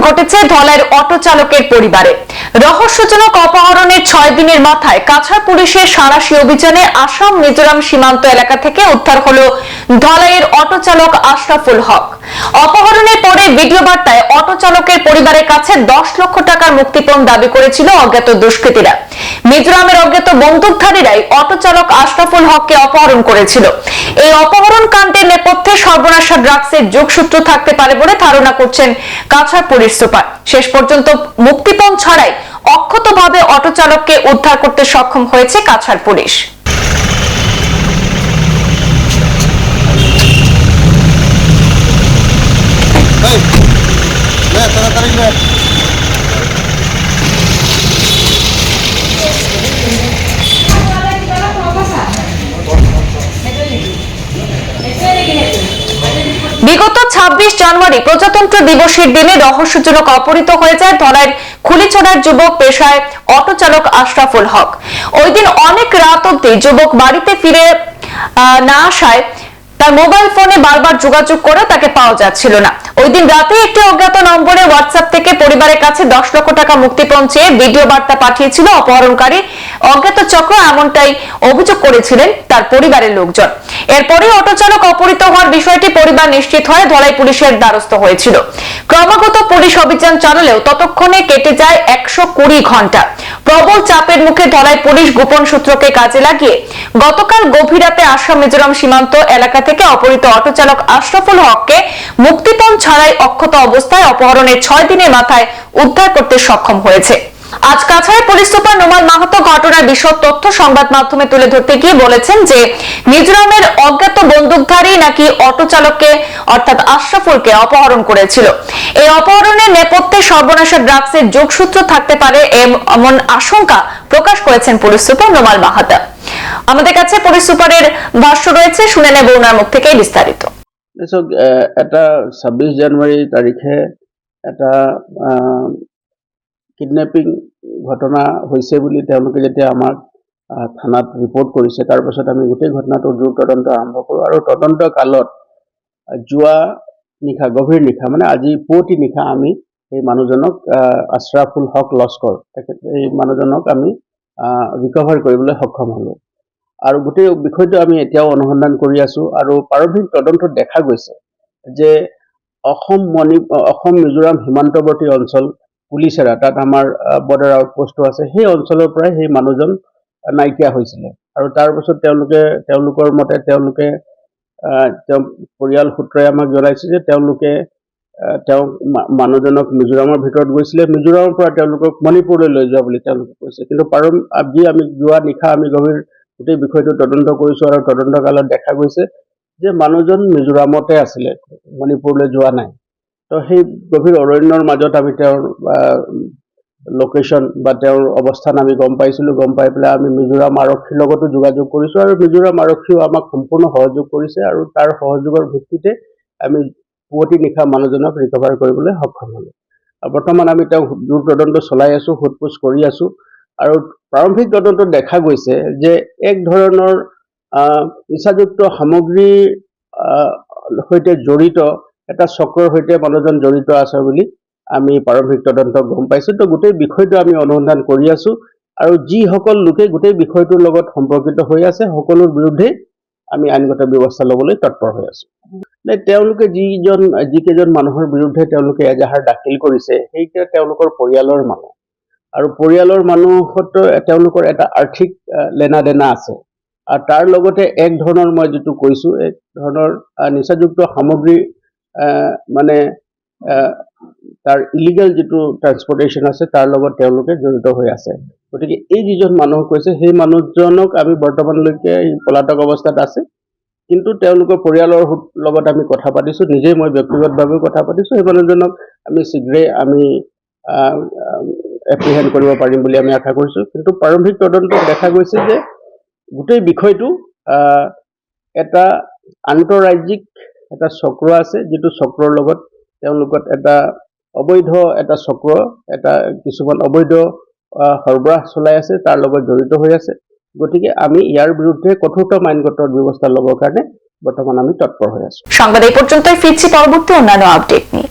ঘটেছে ধলাইয়ের অটো চালকের পরিবারে। রহস্যজনক অপহরণের 6 দিনের মাথায় কাছাড় পুলিশের সাঁড়াশি অভিযানে আসাম মিজোরাম সীমান্ত এলাকা থেকে উদ্ধার হলো ধলাইয়ের অটো চালক আশরাফুল হক। অপহরণের পরে ভিডিও বার্তায় অটো চালকের পরিবারের কাছে 10 লক্ষ টাকার মুক্তিপণ দাবি করেছিল অজ্ঞাত দুষ্কৃতীরা। মিজোরামের অজ্ঞাত বন্দুকধারীরাই অটো চালক আশরাফুল হককে অপহরণ করেছিল। এই অপহরণ কাণ্ডের নেপথ্যে সর্বনাশা ড্রাগসের যোগসূত্র থাকতে পারে বলে ধারণা করছেন কাছাড় পুলিশ সুপার। শেষ পর্যন্ত মুক্তিপণ ছাড়াই অক্ষতভাবে অটো চালককে উদ্ধার করতে সক্ষম হয়েছে কাছাড় পুলিশ। বিগত 26 জানুয়ারি প্রজাতন্ত্র দিবসের দিনে রহস্যজনক অপহৃত হয়ে যায় ধলাইয়ের খুলিছড়ার যুবক পেশায় অটো চালক আশরাফুল হক। ওই দিন অনেক রাত অবধি যুবক বাড়িতে ফিরে না আসায় তার মোবাইল ফোনে বারবার যোগাযোগ করে তাকে পাওয়া যাচ্ছিল না। ওই দিন রাতে একটি অজ্ঞাত নম্বরে হোয়াটসঅ্যাপ থেকে পরিবারের কাছে 10 লক্ষ টাকা মুক্তিপণ চেয়ে ভিডিও বার্তা পাঠিয়েছিল অপহরণকারী অজ্ঞাত চক্র, এমনটাই অভিযোগ করেছিলেন তার পরিবারের লোকজন। এরপরে অটো চালক অপহৃত হওয়ার বিষয়টি পরিবার নিশ্চিত হয়ে ধলাই পুলিশের দ্বারস্থ হয়েছিল। ক্রমাগত পুলিশ অভিযান চালালেও ততক্ষণে কেটে যায় 120 ঘন্টা। প্রবল চাপের মুখে ধলাই পুলিশ গোপন সূত্রকে কাজে লাগিয়ে গতকাল গভীর রাতে আসাম মিজোরাম সীমান্ত এলাকা থেকে অপহৃত অটো চালক আশরাফুল হককে মুক্তিপণ ছাড়াই অক্ষত অবস্থায় অপহরণের 6 দিনের মাথায় উদ্ধার করতে সক্ষম হয়েছে। আজ কাছাড় পুলিশ সুপার নোমাল মাহাতো ঘটনার বিশদ তথ্য সংবাদ মাধ্যমে তুলে ধরতে গিয়ে বলেছেন যে মিজোরামের অজ্ঞাত বন্দুকধারী নাকি অটো চালককে অর্থাৎ আশরাফুলকে অপহরণ করেছিল। এই অপহরণের নেপথ্যে সর্বনাশা ড্রাগসের যোগসূত্র থাকতে পারে এমন আশঙ্কা প্রকাশ করেছেন পুলিশ সুপার নোমাল মাহাতো। আমাদের কাছে পুলিশ সুপারের ভাষ্য রয়েছে, শুনে নেব ওনার মুখ থেকেই বিস্তারিত। এটা 26 জানুৱাৰী তাৰিখে এটা কিডনেপিং ঘটনা হৈছে বুলি তেওঁলোকে যেতিয়া আমাক থানাত ৰিপৰ্ট কৰিছে, তাৰ পাছত আমি গোটেই ঘটনাটোৰ দ্ৰুত তদন্ত আৰম্ভ কৰোঁ আৰু তদন্ত কালত যোৱা নিশা গভীৰ নিশা মানে আজি পুৱতি নিশা আমি এই মানুহজনক আশৰাফুল হক লস্কৰ এই মানুহজনক আমি ৰিকভাৰ কৰিবলৈ সক্ষম হ'লোঁ আৰু গোটেই বিষয়টো আমি এতিয়াও অনুসন্ধান কৰি আছোঁ। আৰু প্ৰাৰম্ভিক তদন্তত দেখা গৈছে যে অসম মিজোৰাম সীমান্তৱৰ্তী অঞ্চল পুলিচেৰা, তাত আমাৰ বৰ্ডাৰ আউটপোষ্টো আছে, সেই অঞ্চলৰ পৰাই সেই মানুহজন নাইকিয়া হৈছিলে। আৰু তাৰ পাছত তেওঁলোকৰ মতে তেওঁলোকে পৰিয়াল সূত্ৰই আমাক জনাইছে যে তেওঁলোকে মানুহজনক মিজোৰামৰ ভিতৰত গৈছিলে, মিজোৰামৰ পৰা তেওঁলোকক মণিপুৰলৈ লৈ যোৱা বুলি তেওঁলোকে কৈছে। কিন্তু আমি যোৱা নিশা আমি গোটেই বিষয়টো তদন্ত কৰিছোঁ আৰু তদন্ত কালত দেখা গৈছে যে মানুহজন মিজোৰামতে আছিলে, মণিপুৰলৈ যোৱা নাই। তো সেই গভীৰ অৰণ্যৰ মাজত আমি তেওঁৰ লোকেশ্যন বা তেওঁৰ অৱস্থান আমি গম পাইছিলোঁ। গম পাই পেলাই আমি মিজোৰাম আৰক্ষীৰ লগতো যোগাযোগ কৰিছোঁ আৰু মিজোৰাম আৰক্ষীও আমাক সম্পূৰ্ণ সহযোগ কৰিছে আৰু তাৰ সহযোগৰ ভিত্তিতে আমি পুৱতি নিশা মানুহজনক ৰিকভাৰ কৰিবলৈ সক্ষম হ'লোঁ। বৰ্তমান আমি তেওঁক দ্ৰুত তদন্ত চলাই আছোঁ, সোধ-পোছ কৰি আছোঁ আৰু প্ৰাৰম্ভিক তদন্তত দেখা গৈছে যে এক ধৰণৰ নিচাযুক্ত সামগ্ৰীৰ সৈতে জড়িত এটা চক্ৰৰ সৈতে মানুহজন জড়িত আছে বুলি আমি প্ৰাৰম্ভিক তদন্তত গম পাইছোঁ। তো গোটেই বিষয়টো আমি অনুসন্ধান কৰি আছোঁ আৰু যিসকল লোকে গোটেই বিষয়টোৰ লগত সম্পৰ্কিত হৈ আছে সকলোৰ বিৰুদ্ধে আমি আইনগত ব্যৱস্থা ল'বলৈ তৎপৰ হৈ আছোঁ। তেওঁলোকে যিকেইজন মানুহৰ বিৰুদ্ধে তেওঁলোকে এজাহাৰ দাখিল কৰিছে সেইকেইটা তেওঁলোকৰ পৰিয়ালৰ মানুহ আৰু পৰিয়ালৰ মানুহত তেওঁলোকৰ এটা আৰ্থিক লেনা দেনা আছে আৰু তাৰ লগতে এক ধৰণৰ মই যিটো কৈছোঁ এক ধৰণৰ নিচাযুক্ত সামগ্ৰী মানে তাৰ ইলিগেল যিটো ট্ৰান্সপৰ্টেশ্যন আছে তাৰ লগত তেওঁলোকে জড়িত হৈ আছে। গতিকে এই যিজন মানুহ কৈছে সেই মানুহজনক আমি বৰ্তমানলৈকে পলাতক অৱস্থাত আছে, কিন্তু তেওঁলোকৰ পৰিয়ালৰ লগত আমি কথা পাতিছোঁ, নিজেই মই ব্যক্তিগতভাৱেও কথা পাতিছোঁ। সেই মানুহজনক আমি শীঘ্ৰেই আমি এপ্ৰিহেণ্ড কৰিব পাৰিম বুলি আমি আশা কৰিছোঁ। কিন্তু প্ৰাৰম্ভিক তদন্তত দেখা গৈছে যে গোটেই বিষয়টো এটা আন্তঃৰাজ্যিক এটা চক্ৰ আছে, যিটো চক্ৰৰ লগত তেওঁলোকত এটা অবৈধ এটা চক্ৰ কিছুমান অবৈধ সৰবৰাহ চলাই আছে, তাৰ লগত জড়িত হৈ আছে। গতিকে আমি ইয়াৰ বিৰুদ্ধে কঠোৰতম আইনগত ব্যৱস্থা ল'বৰ কাৰণে বৰ্তমান আমি তৎপৰ হৈ আছোঁ। সংবাদ এই পৰ্যন্তই, ফিৰছি পৰবৰ্তী অন্যান্য আপডেট নিয়ে।